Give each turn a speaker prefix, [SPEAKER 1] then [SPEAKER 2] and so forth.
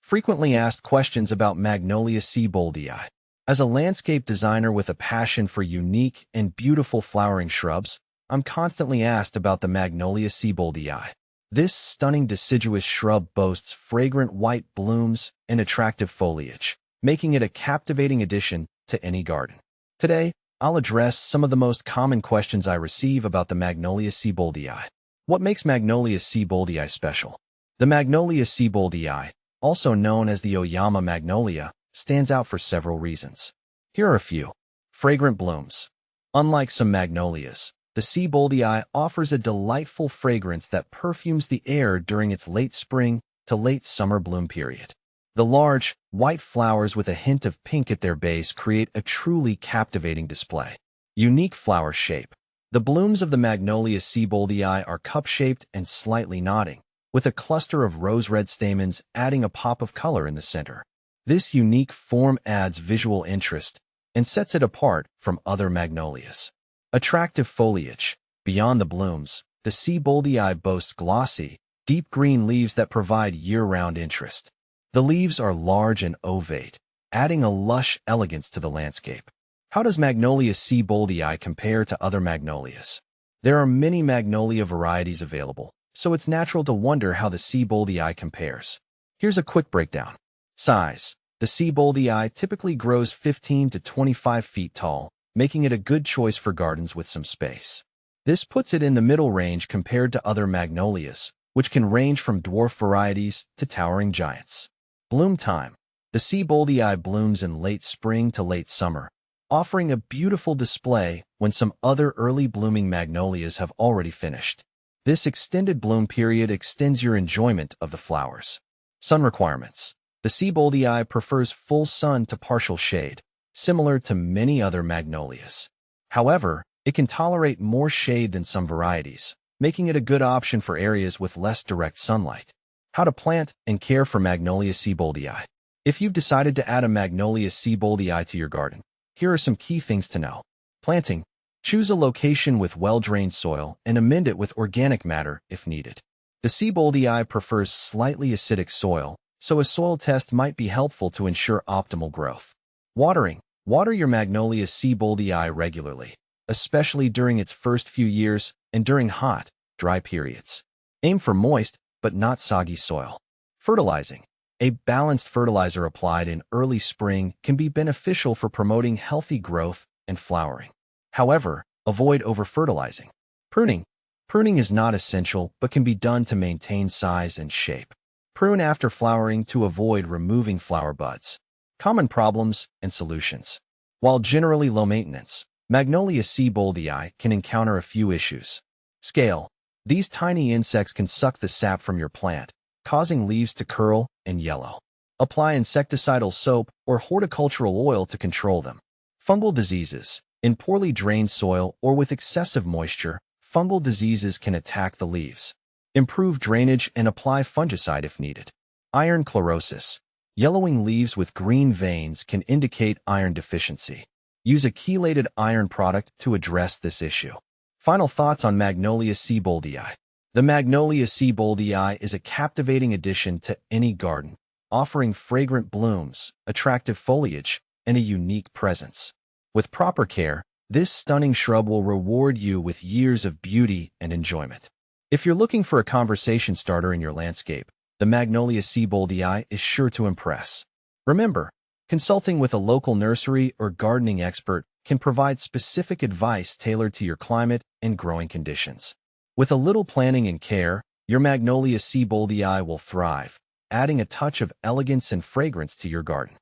[SPEAKER 1] Frequently asked questions about Magnolia Sieboldii. As a landscape designer with a passion for unique and beautiful flowering shrubs, I'm constantly asked about the Magnolia Sieboldii. This stunning deciduous shrub boasts fragrant white blooms and attractive foliage, making it a captivating addition to any garden. Today, I'll address some of the most common questions I receive about the Magnolia Sieboldii. What makes Magnolia Sieboldii special? The Magnolia Sieboldii, also known as the Oyama magnolia, stands out for several reasons. Here are a few. Fragrant blooms. Unlike some magnolias, the Sieboldii offers a delightful fragrance that perfumes the air during its late spring to late summer bloom period. The large, white flowers with a hint of pink at their base create a truly captivating display. Unique flower shape. The blooms of the Magnolia Sieboldii are cup-shaped and slightly nodding, with a cluster of rose-red stamens adding a pop of color in the center. This unique form adds visual interest and sets it apart from other magnolias. Attractive foliage. Beyond the blooms, the Sieboldii boasts glossy, deep green leaves that provide year-round interest. The leaves are large and ovate, adding a lush elegance to the landscape. How does Magnolia Sieboldii compare to other magnolias? There are many magnolia varieties available, so it's natural to wonder how the Sieboldii compares. Here's a quick breakdown. Size. The Sieboldii typically grows 15 to 25 feet tall, making it a good choice for gardens with some space. This puts it in the middle range compared to other magnolias, which can range from dwarf varieties to towering giants. Bloom time. The Sieboldii blooms in late spring to late summer, offering a beautiful display when some other early blooming magnolias have already finished. This extended bloom period extends your enjoyment of the flowers. Sun requirements. The Sieboldii prefers full sun to partial shade, similar to many other magnolias. However, it can tolerate more shade than some varieties, making it a good option for areas with less direct sunlight. How to plant and care for Magnolia Sieboldii. If you've decided to add a Magnolia Sieboldii to your garden, here are some key things to know. Planting. Choose a location with well-drained soil and amend it with organic matter if needed. The Sieboldii prefers slightly acidic soil, so a soil test might be helpful to ensure optimal growth. Watering. Water your Magnolia Sieboldii regularly, especially during its first few years and during hot, dry periods. Aim for moist, but not soggy soil. Fertilizing. A balanced fertilizer applied in early spring can be beneficial for promoting healthy growth and flowering. However, avoid over-fertilizing. Pruning. Pruning is not essential but can be done to maintain size and shape. Prune after flowering to avoid removing flower buds. Common problems and solutions. While generally low maintenance, Magnolia Sieboldii can encounter a few issues. Scale. These tiny insects can suck the sap from your plant, causing leaves to curl and yellow. Apply insecticidal soap or horticultural oil to control them. Fungal diseases. In poorly drained soil or with excessive moisture, fungal diseases can attack the leaves. Improve drainage and apply fungicide if needed. Iron chlorosis. Yellowing leaves with green veins can indicate iron deficiency. Use a chelated iron product to address this issue. Final thoughts on Magnolia Sieboldii. The Magnolia Sieboldii is a captivating addition to any garden, offering fragrant blooms, attractive foliage, and a unique presence. With proper care, this stunning shrub will reward you with years of beauty and enjoyment. If you're looking for a conversation starter in your landscape, the Magnolia Sieboldii is sure to impress. Remember, consulting with a local nursery or gardening expert can provide specific advice tailored to your climate and growing conditions. With a little planning and care, your Magnolia Sieboldii will thrive, adding a touch of elegance and fragrance to your garden.